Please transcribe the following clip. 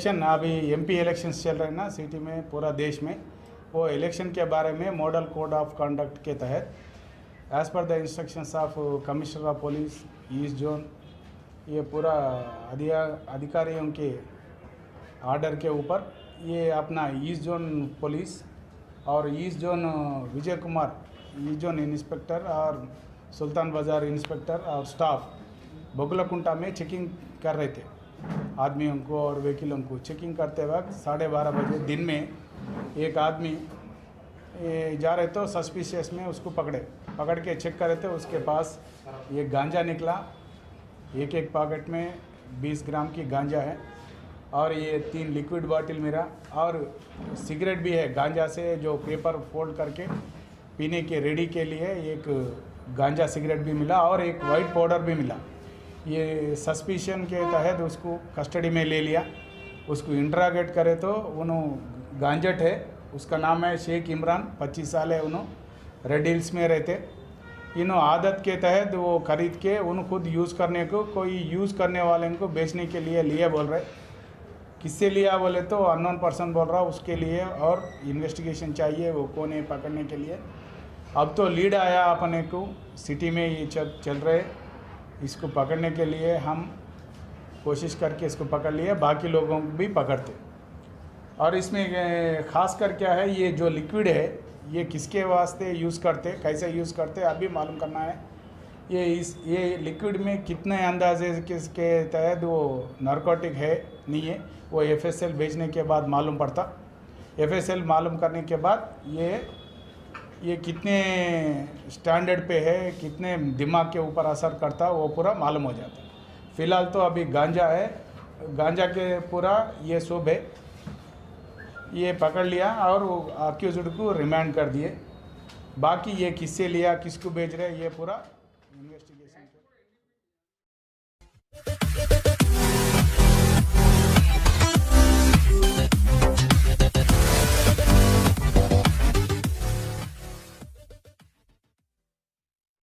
Election अभी MP elections चल रहे हैं ना सिटी में, पूरा देश में। वो इलेक्शन के बारे में मॉडल कोड ऑफ कंडक्ट के तहत as per the instructions of commissioner of police east zone, ये पूरा अधिकारियों के आर्डर के ऊपर ये अपना ईस्ट जोन पुलिस और east zone Vijay Kumar east zone inspector और सुल्तान बाज़ार इंस्पेक्टर और स्टाफ बगुलकुंटा में चेकिंग कर रहे थे। आदमियों को और व्हीकलों को चेकिंग करते वक्त 12:30 बजे दिन में एक आदमी जा रहे तो सस्पिशियस में उसको पकड़ के चेक कर रहे थे। उसके पास ये गांजा निकला, एक पॉकेट में 20 ग्राम की गांजा है और ये 3 लिक्विड बॉटल मिला और सिगरेट भी है गांजा से, जो पेपर फोल्ड करके पीने के रेडी के लिए एक गांजा सिगरेट भी मिला और एक वाइट पाउडर भी मिला। ये सस्पिशन के तहत उसको कस्टडी में ले लिया। उसको इंटरागेट करे तो उन्होंने गांजट है, उसका नाम है शेख इमरान, 25 साल है, उन्होंने रेड हिल्स में रहते। इन्हों आदत के तहत वो खरीद के उन्होंने खुद यूज़ करने को, कोई यूज़ करने वाले को बेचने के लिए बोल रहे। किससे लिया बोले तो अननोन पर्सन बोल रहा उसके लिए, और इन्वेस्टिगेशन चाहिए वो कौन है पकड़ने के लिए। अब तो लीड आया अपने को, सिटी में ये चल रहे, इसको पकड़ने के लिए हम कोशिश करके इसको पकड़ लिए, बाकी लोगों को भी पकड़ते। और इसमें ख़ास कर क्या है, ये जो लिक्विड है ये किसके वास्ते यूज़ करते, कैसे यूज़ करते अभी मालूम करना है। ये लिक्विड में कितने अंदाजे किसके तहत वो नारकोटिक है नहीं है, वो एफएसएल भेजने के बाद मालूम पड़ता। एफएसएल मालूम करने के बाद ये कितने स्टैंडर्ड पे है, कितने दिमाग के ऊपर असर करता, वो पूरा मालूम हो जाता। फ़िलहाल तो अभी गांजा है, गांजा के पूरा ये सब है, ये पकड़ लिया और वो अक्यूज्ड को रिमांड कर दिए। बाकी ये किससे लिया, किसको बेच रहे, ये पूरा इन्वेस्टिगेशन